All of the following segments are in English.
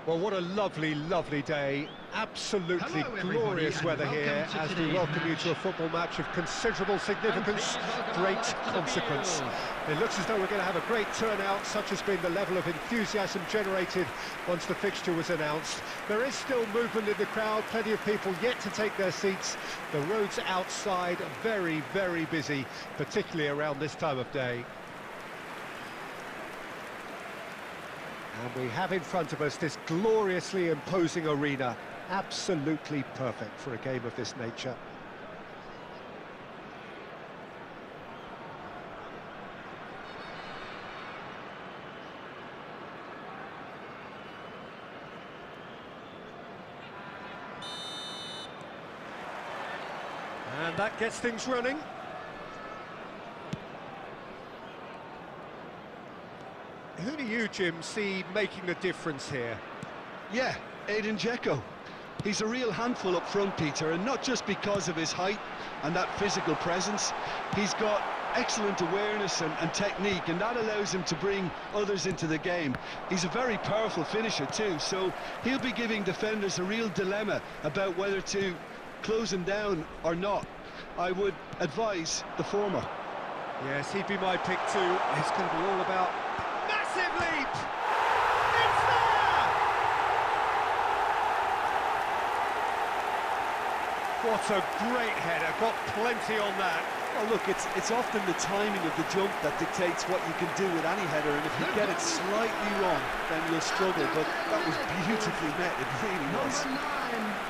Well, what a lovely, lovely day. Absolutely glorious weather here as we welcome you to a football match of considerable significance, great consequence. It looks as though we're going to have a great turnout, such has been the level of enthusiasm generated once the fixture was announced. There is still movement in the crowd, plenty of people yet to take their seats. The roads outside very, very busy, particularly around this time of day. And we have in front of us this gloriously imposing arena, absolutely perfect for a game of this nature. And that gets things running. Who do you, Jim, see making the difference here? Yeah, Edin Dzeko. He's a real handful up front, Peter, and not just because of his height and that physical presence. He's got excellent awareness and technique, and that allows him to bring others into the game. He's a very powerful finisher too, so he'll be giving defenders a real dilemma about whether to close him down or not. I would advise the former. Yes, he'd be my pick too. It's going to be all about massive leap! It's there! What a great header, got plenty on that. Well, look, it's often the timing of the jump that dictates what you can do with any header, and if you get it slightly wrong, then you'll struggle, but that was beautifully met, it really was. Number 9.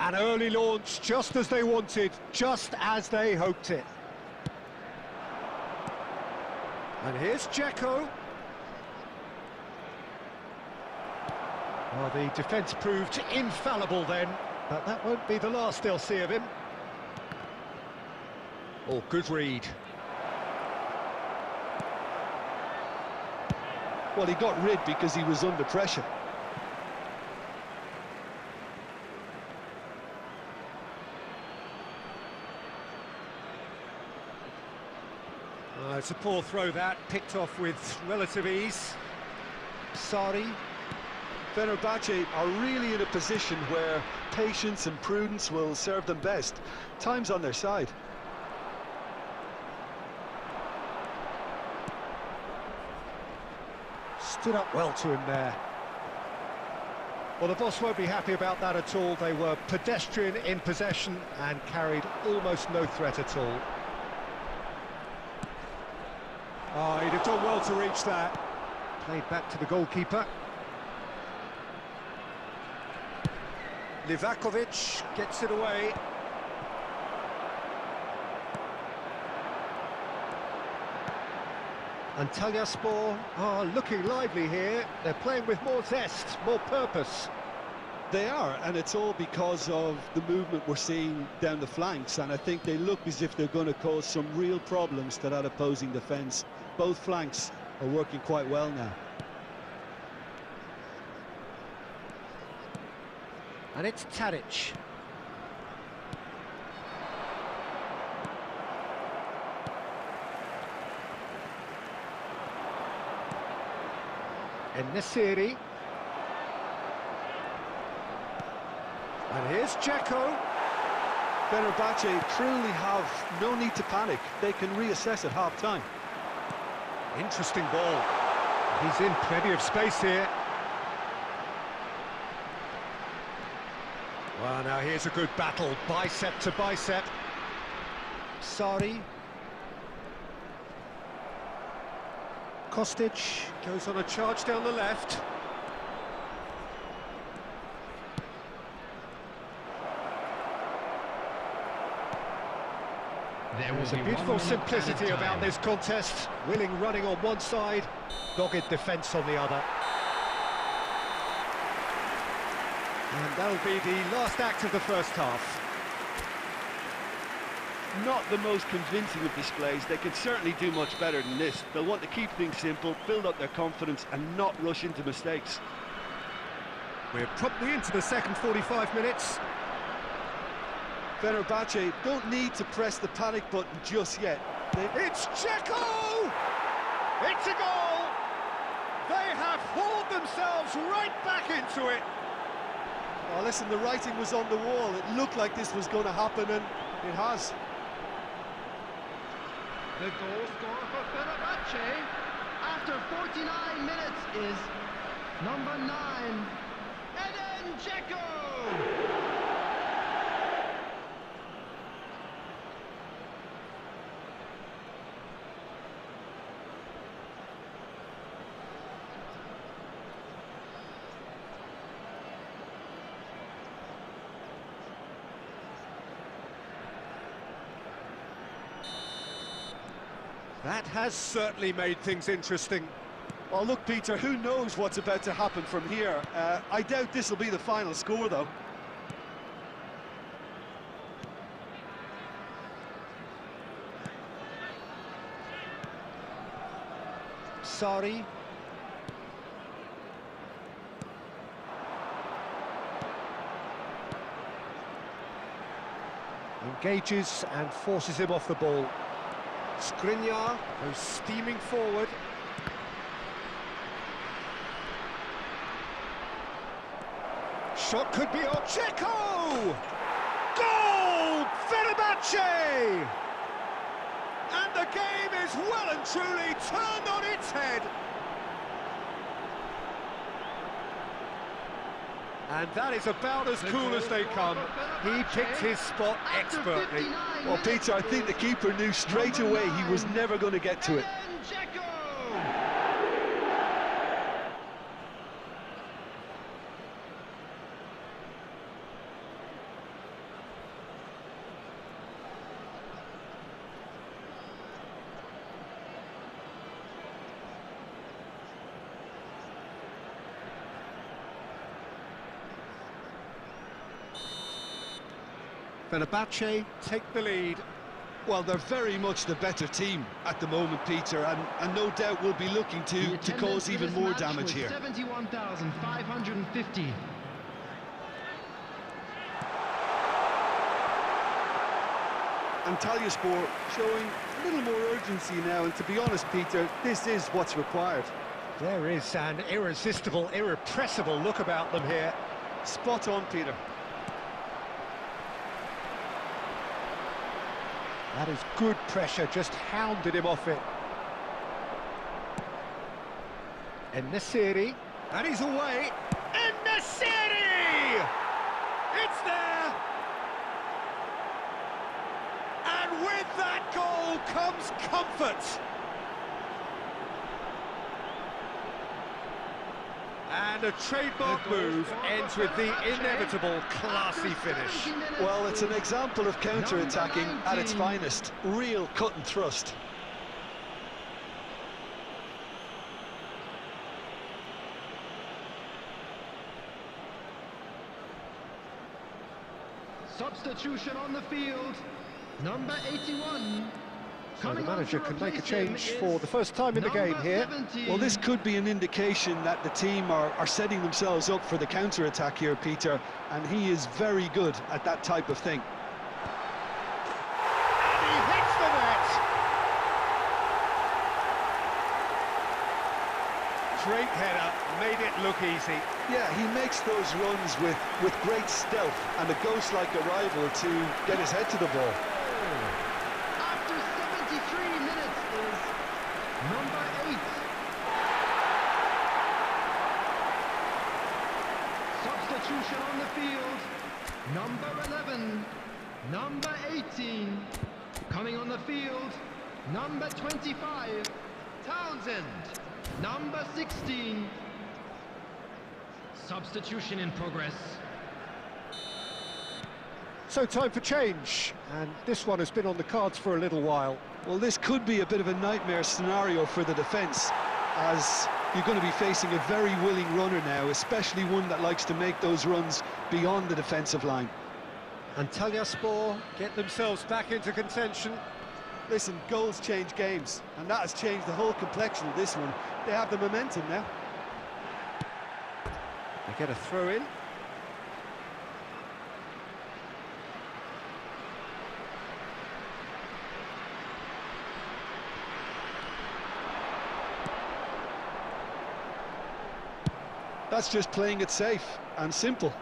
An early launch, just as they wanted, just as they hoped it. And here's Dzeko. Well, the defence proved infallible then, but that won't be the last they'll see of him. Oh, good read. Well, he got rid because he was under pressure. It's a poor throw that, picked off with relative ease. Sari. Fenerbahce are really in a position where patience and prudence will serve them best. Time's on their side. Stood up well to him there. Well, the boss won't be happy about that at all. They were pedestrian in possession and carried almost no threat at all. Oh, he'd have done well to reach that. Played back to the goalkeeper. Livakovic gets it away. Antalyaspor are looking lively here. They're playing with more zest, more purpose. They are, and it's all because of the movement we're seeing down the flanks, and I think they look as if they're going to cause some real problems to that opposing defence. Both flanks are working quite well now. And it's Tadic. En-Nesyri. And here's Dzeko. Fenerbahce truly have no need to panic. They can reassess at half-time. Interesting ball. He's in plenty of space here. Well, now here's a good battle, bicep to bicep. Sari. Kostic goes on a charge down the left. There's a beautiful simplicity about this contest. Willing running on one side, dogged defence on the other. And that'll be the last act of the first half. Not the most convincing of displays. They can certainly do much better than this. They'll want to keep things simple, build up their confidence and not rush into mistakes. We're promptly into the second 45 minutes. Fenerbahce don't need to press the panic button just yet. It's Dzeko! It's a goal! They have hauled themselves right back into it. Oh, listen, the writing was on the wall. It looked like this was going to happen, and it has. The goal scorer for Fenerbahce after 49 minutes is number 9, Dzeko! That has certainly made things interesting. Well, look, Peter, who knows what's about to happen from here? I doubt this will be the final score, though. Sari. Engages and forces him off the ball. Skriniar goes steaming forward. Shot could be on Dzeko! Goal! Fenerbahce! And the game is well and truly turned on its head. And that is about as cool as they come. He picked his spot expertly. Well, Peter, I think the keeper knew straight away he was never going to get to it. Fenerbahce take the lead. Well, they're very much the better team at the moment, Peter, and no doubt will be looking to cause even more damage here. 71,550. Antalyaspor showing a little more urgency now, and to be honest, Peter, this is what's required. There is an irresistible, irrepressible look about them here. Spot on, Peter. That is good pressure, just hounded him off it. En-Nesyri, and he's away. En-Nesyri! It's there! And with that goal comes comfort. And a trademark move ends with the inevitable classy finish. Well, it's an example of counter-attacking at its finest. Real cut and thrust. Substitution on the field, number 81. So the manager can make a change for the first time in the game here. 17. Well, this could be an indication that the team are setting themselves up for the counter-attack here, Peter, and he is very good at that type of thing. And he hits the net! Great header, made it look easy. Yeah, he makes those runs with great stealth and a ghost-like arrival to get his head to the ball. After 73 minutes is number 8. Substitution on the field, number 11, number 18. Coming on the field, number 25, Townsend. Number 16. Substitution in progress. So time for change, and this one has been on the cards for a little while. Well, this could be a bit of a nightmare scenario for the defence, as you're going to be facing a very willing runner now, especially one that likes to make those runs beyond the defensive line. Antalyaspor get themselves back into contention. Listen, goals change games, and that has changed the whole complexion of this one. They have the momentum now. They get a throw in. That's just playing it safe and simple.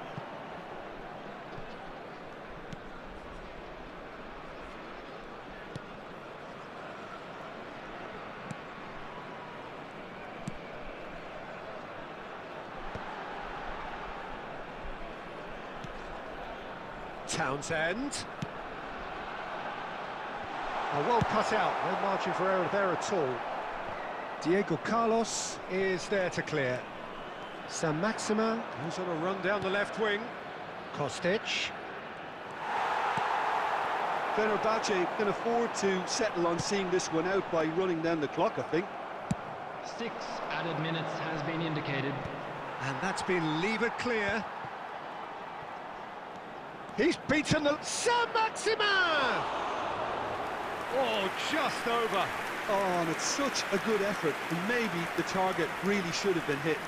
Townsend. Well cut out, no margin for error there at all. Diego Carlos is there to clear. San Maxima, who's on a run down the left wing. Kostic. Fenerbahce can afford to settle on seeing this one out by running down the clock, I think. 6 added minutes has been indicated. And that's been levered clear. He's beaten the... San Maxima! Oh, just over. Oh, and it's such a good effort, and maybe the target really should have been hit.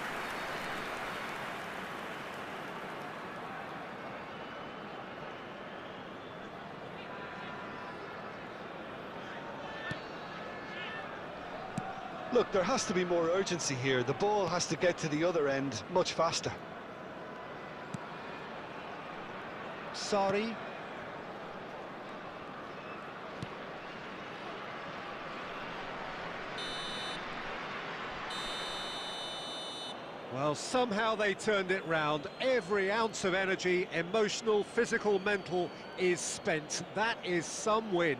Look, there has to be more urgency here. The ball has to get to the other end much faster. Sorry. Well, somehow they turned it round. Every ounce of energy, emotional, physical, mental, is spent. That is some win.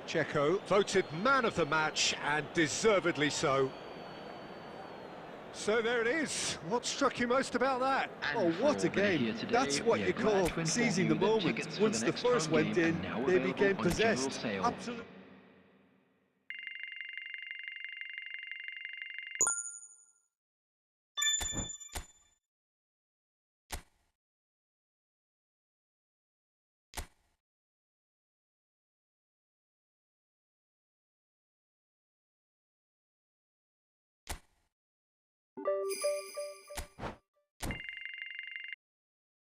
Checo voted man of the match, and deservedly so. So there it is. What struck you most about that? Oh, what a game. That's what you call seizing the moment. Once the first went in, they became possessed. Absolutely.